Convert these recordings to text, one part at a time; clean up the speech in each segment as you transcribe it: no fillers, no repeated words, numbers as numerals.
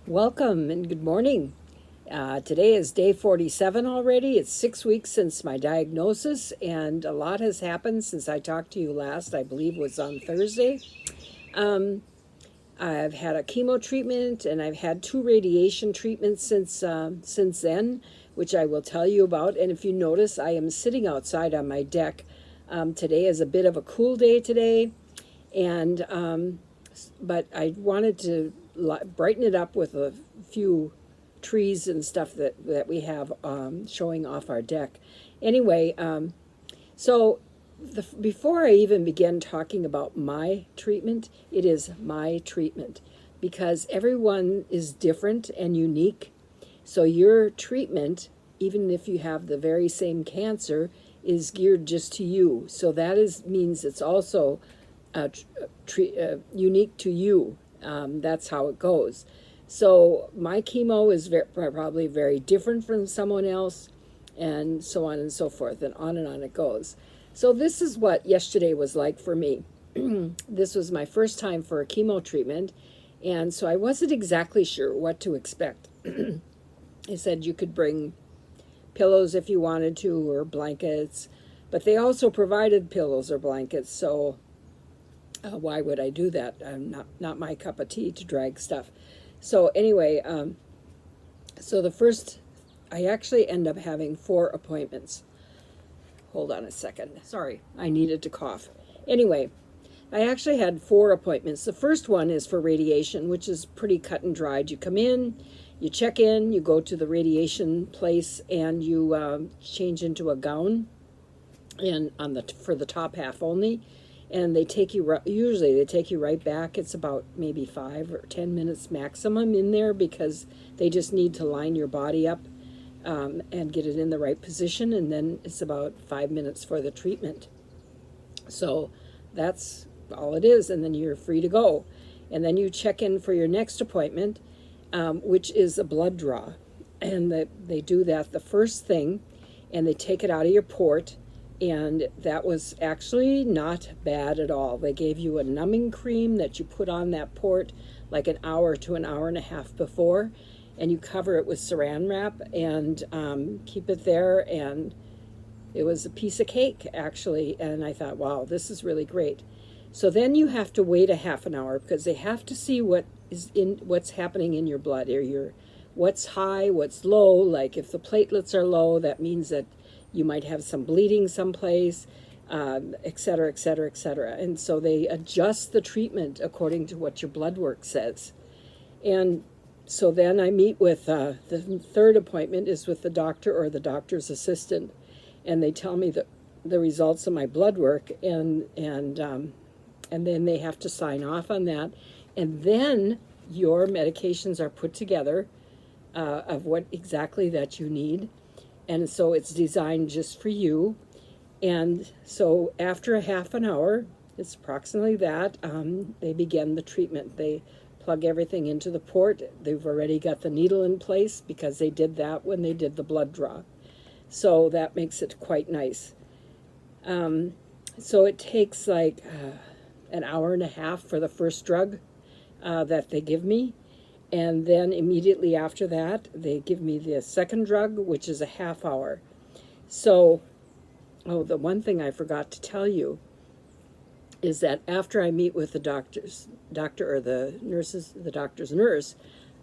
Welcome and good morning. Today is day 47 already. It's 6 weeks since my diagnosis, and a lot has happened since I talked to you last, I believe was on Thursday. I've had a chemo treatment and I've had two radiation treatments since then, which I will tell you about. And if you notice, I am sitting outside on my deck. Today is a bit of a cool day today, and but I wanted to brighten it up with a few trees and stuff that we have showing off our deck. Anyway, so before I even begin talking about my treatment, it is my treatment because everyone is different and unique. So your treatment, even if you have the very same cancer, is geared just to you. So that means it's also unique to you. That's how it goes. So my chemo is probably very different from someone else, and so on and so forth, and on it goes. So this is what yesterday was like for me. This was my first time for a chemo treatment, and so I wasn't exactly sure what to expect. They said you could bring pillows if you wanted to, or blankets, but they also provided pillows or blankets, so why would I do that? Not my cup of tea to drag stuff. So anyway, so I actually end up having 4 appointments. Hold on a second. Sorry, I needed to cough. Anyway, I actually had 4 appointments. The first one is for radiation, which is pretty cut and dried. You come in, you check in, you go to the radiation place, and you change into a gown, and for the top half only. And they take you, usually they take you right back. It's about maybe 5 or 10 minutes maximum in there because they just need to line your body up and get it in the right position. And then it's about 5 minutes for the treatment. So that's all it is. And then you're free to go. And then you check in for your next appointment, which is a blood draw. And they do that the first thing, and they take it out of your port. And that was actually not bad at all. They gave you a numbing cream that you put on that port like an hour to an hour and a half before, and you cover it with saran wrap and keep it there. And it was a piece of cake, actually. And I thought, wow, this is really great. So then you have to wait a half an hour because they have to see what's happening in your blood, or what's high, what's low. Like if the platelets are low, that means that you might have some bleeding someplace, et cetera, et cetera, et cetera. And so they adjust the treatment according to what your blood work says. And so then I meet with, the third appointment is with the doctor or the doctor's assistant. And they tell me the results of my blood work, and then they have to sign off on that. And then your medications are put together of what exactly that you need. And so it's designed just for you. And so after a half an hour, it's approximately that, they begin the treatment. They plug everything into the port. They've already got the needle in place because they did that when they did the blood draw. So that makes it quite nice. So it takes like an hour and a half for the first drug that they give me. And then immediately after that, they give me the second drug, which is a half hour. So, the one thing I forgot to tell you is that after I meet with the doctor or the doctor's nurse,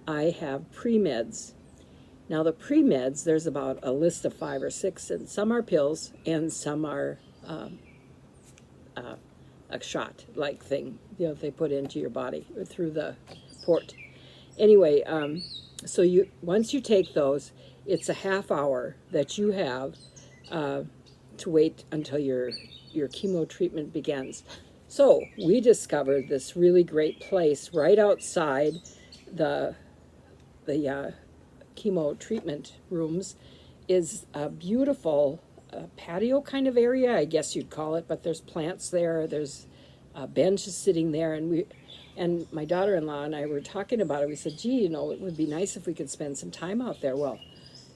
I have pre-meds. Now the pre-meds, there's about a list of 5 or 6, and some are pills and some are a shot-like thing, they put into your body or through the port. Anyway, so once you take those, it's a half hour that you have to wait until your chemo treatment begins. So we discovered this really great place right outside the chemo treatment rooms. Is a beautiful patio kind of area, I guess you'd call it, but there's plants there, there's benches sitting there, and my daughter-in-law and I were talking about it. We said, gee, it would be nice if we could spend some time out there. Well,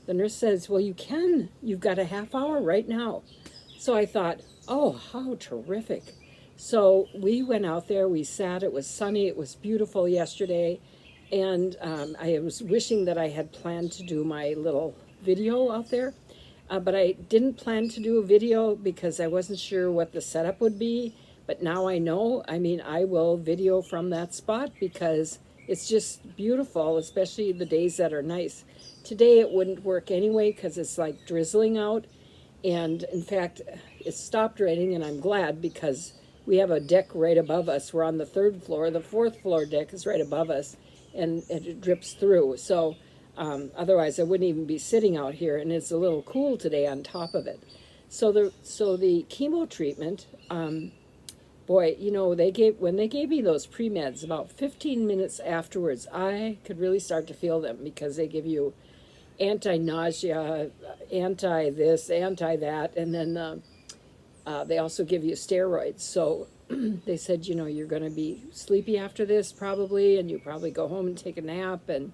the nurse says, well, you can. You've got a half hour right now. So I thought, oh, how terrific. So we went out there, we sat, it was sunny, it was beautiful yesterday, And I was wishing that I had planned to do my little video out there, but I didn't plan to do a video because I wasn't sure what the setup would be. But now I know. I mean, I will video from that spot because it's just beautiful, especially the days that are nice. Today it wouldn't work anyway because it's like drizzling out. And in fact, it stopped raining, and I'm glad because we have a deck right above us. We're on the 3rd floor. The 4th floor deck is right above us, and it drips through. So otherwise, I wouldn't even be sitting out here, and it's a little cool today on top of it. So the chemo treatment, boy, you know, when they gave me those pre-meds, about 15 minutes afterwards, I could really start to feel them because they give you anti-nausea, anti-this, anti-that, and then they also give you steroids. So they said, you know, you're going to be sleepy after this probably, and you probably go home and take a nap, and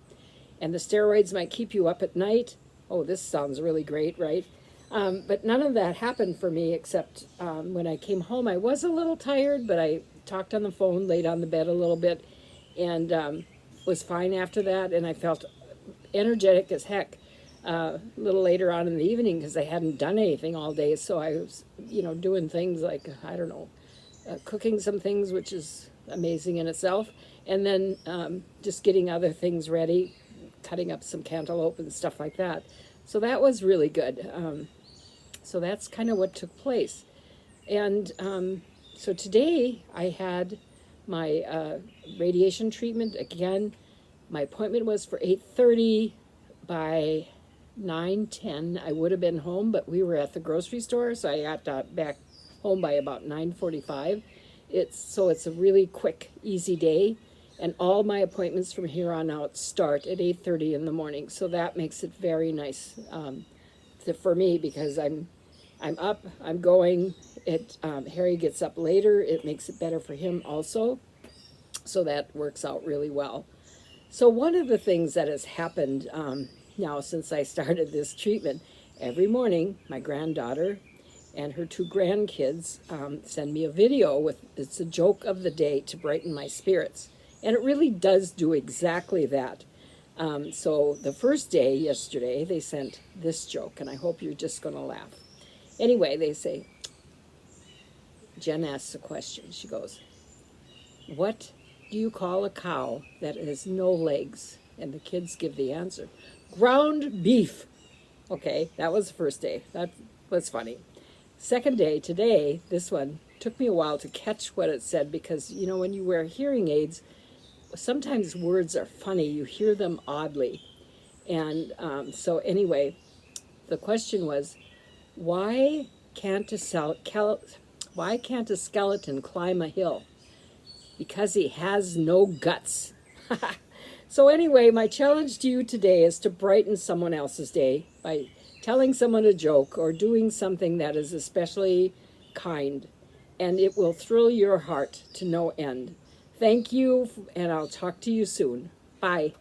the steroids might keep you up at night. Oh, this sounds really great, right? But none of that happened for me except when I came home. I was a little tired, but I talked on the phone, laid on the bed a little bit, and was fine after that, and I felt energetic as heck a little later on in the evening because I hadn't done anything all day. So I was, you know, doing things like, I don't know, cooking some things, which is amazing in itself, and then just getting other things ready, cutting up some cantaloupe and stuff like that. So that was really good. So that's kind of what took place. And so today I had my radiation treatment again. My appointment was for 8:30. By 9:10 I would have been home, but we were at the grocery store, so I got back home by about 9:45. It's a really quick, easy day, and all my appointments from here on out start at 8:30 in the morning. So that makes it very nice for me because I'm up, I'm going. Harry gets up later. It makes it better for him also. So that works out really well. So one of the things that has happened now since I started this treatment, every morning my granddaughter and her 2 grandkids send me a video it's a joke of the day to brighten my spirits. And it really does do exactly that. So the first day, yesterday, they sent this joke, and I hope you're just going to laugh. Anyway, they say, Jen asks a question. She goes, what do you call a cow that has no legs? And the kids give the answer, ground beef. Okay, that was the first day. That was funny. Second day, today, this one, took me a while to catch what it said because, you know, when you wear hearing aids, sometimes words are funny. You hear them oddly. And so anyway, the question was, why can't a skeleton climb a hill? Because he has no guts. So anyway, my challenge to you today is to brighten someone else's day by telling someone a joke or doing something that is especially kind, and it will thrill your heart to no end. Thank you, and I'll talk to you soon. Bye.